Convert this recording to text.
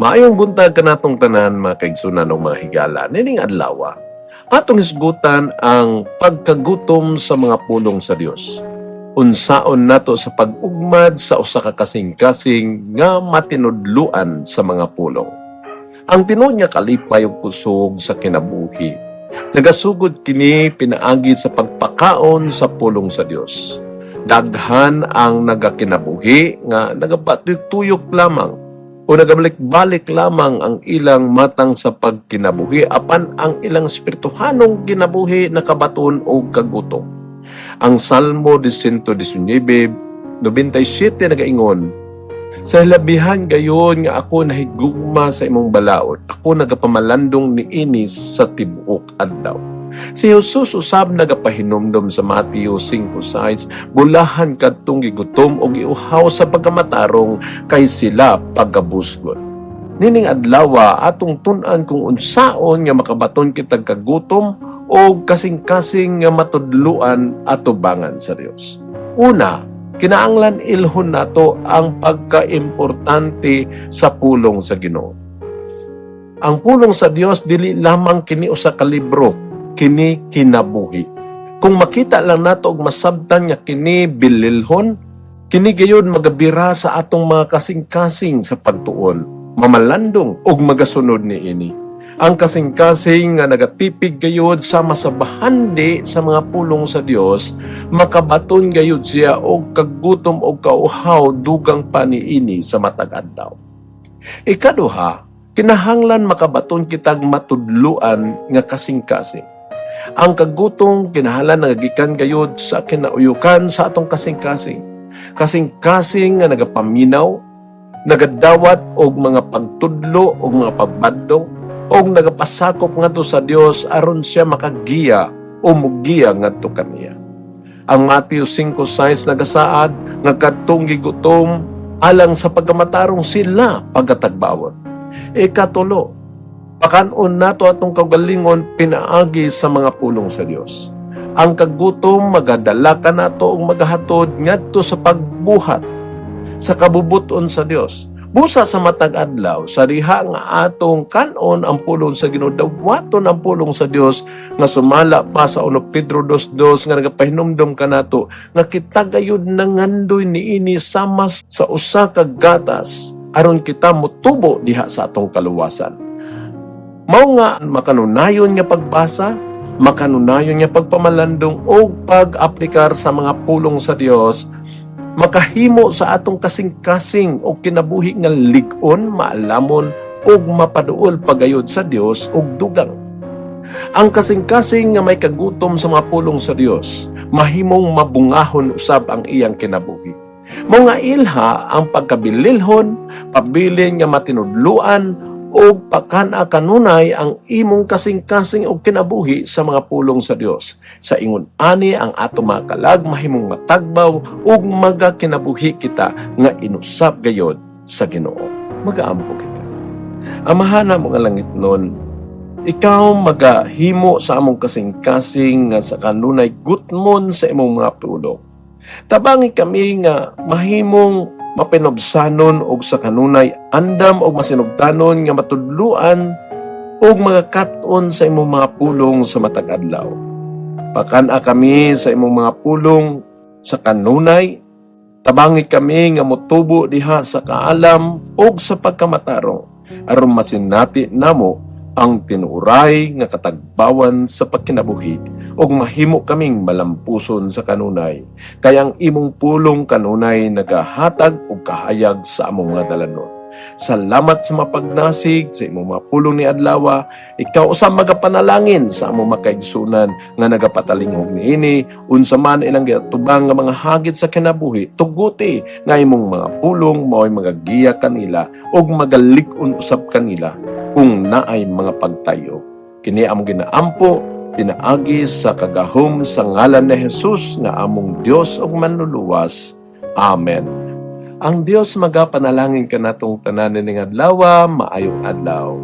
Maayong buntag kanatong tanan mga kaigsunan o mga higala. Nining adlaw, atong hisgutan ang pagkagutom sa mga pulong sa Dios. Unsaon nato sa pag-ugmad sa usa ka kasing-kasing nga matinudluan sa mga pulong. Ang tinuod nga kalipay ug kusog sa kinabuhi. Nagasugod kini pinaagi sa pagpakaon sa pulong sa Dios. Daghan ang nagakinabuhi nga nagapatuyok lamang o nagabalik-balik lamang ang ilang matang sa pagkinabuhi apan ang ilang espirituhanong kinabuhi nakabaton o kagutom. Ang Salmo 119:97 nagaingon, "Sa hilabihan gayon nga ako nahigugma sa imong balaod, ako nagapamalandong niinis sa tibuok adlaw." Si Jesus usab nagapahinumdom sa Mateo 5:6, "Bulahan kadtong gigutom o giuhaw sa pagkamatarong kay sila pagabusgon." Nining adlaw atong tun-an kung unsaon nga makabaton kita kagutom o kasing-kasing nga matudluan atubangan sa Dios. Una, kinahanglan ilhon nato ang pagkaimportante sa pulong sa Ginoo. Ang pulong sa Dios dili lamang kini usa ka libro, kini kinabuhi. Kung makita lang nato og masabtan nga kini bililhon, kini gayon magabira sa atong mga kasing-kasing sa pagtuon, mamalandong og magasunod niini. Ang kasing-kasing nga nagatipig gayud sama sa bahandi sa mga pulong sa Dios, makabaton gayud siya og kagutom og kauhaw dugang pa niini sa matag adlaw. Ikaduha, kinahanglan makabaton kitag matudluan nga kasing-kasing. Ang kagutom kinahanglan nagagikan gayud sa kinauyukan sa atong kasing-kasing. Kasing-kasing nga nagapaminaw, nagadawat og mga pagtudlo og mga pagbadlong og nagapasakop ngadto sa Dios aron siya makagiya o mugiya ngadto kaniya. Ang Mateo 5:6 nagasaad nga kadtong gigutom alang sa pagkamatarong sila pagkatagbawon. Ikatulo, pakanon nato atong kaugalingon pinaagi sa mga pulong sa Dios. Ang kagutom magadala ka nato og magahatod ngadto sa pagbuhat sa kabubuton sa Dios. Busa sa matag adlaw, sa diha nga atong kanon ang pulong sa Ginoo, dawaton ang pulong sa Dios nga sumala pa sa 1 Pedro 2:2 nga nagapahinumdom kanato nga kita gayud nangandoy niini sama sa usa ka gatas aron kita motubo diha sa atong kaluwasan. Mao nga makanunayon nga pagbasa, makanunayon nga pagpamalandong o pag-aplikar sa mga pulong sa Dios, makahimo sa atong kasing-kasing o kinabuhi nga lig-on, maalamon o mapaduol pagayod sa Dios og dugang. Ang kasing-kasing nga may kagutom sa mga pulong sa Dios, mahimong mabungahon usab ang iyang kinabuhi. Mao nga ilha ang pagkabililhon, pabilin nga matinudluan o pakana kanunay ang imong kasing-kasing o kinabuhi sa mga pulong sa Dios. Sa ingon ani ang ato mga kalag mahimong matagbaw ug magakinabuhi kita nga inusab gayod sa Ginoo. Magaampo kita. Amahana mo nga langit nun, ikaw magahimo sa among kasing-kasing nga sa kanunay gutmon sa imong mga pulong. Tabangi kami nga mahimong mapinobsanon og sa kanunay andam og masinugtanon nga matudluan og mga kat-on sa imong mga pulong sa matag adlaw. Pakana kami sa imong mga pulong sa kanunay, tabangi kami nga motubo diha sa kaalam og sa pagkamatarong aron masinati namo ang tinuray nga katagbawan sa pagkinabuhi ug mahimo kaming malampuson sa kanunay. Kaya ang imong pulong kanunay nagahatag og kahayag sa among mga dalanon. Salamat sa mapagnasig sa imong mga pulong ni adlaw. Ikaw usab magapanalangin sa among makaigsunan nga nagapatalingog niini unsa man ilang giatubang nga mga hagit sa kinabuhi. Tuguti nga imong mga pulong mao'y magagiya kanila ug magalig-on usab kanila kung naay mga pagtayo. Kini among ginaampo pinaagi sa kagahom sa ngalan ni Jesus nga among Dios ug manluluwas. Amen. Ang Dios magapanalangin kanatong tanan ning adlaw. Maayong adlaw.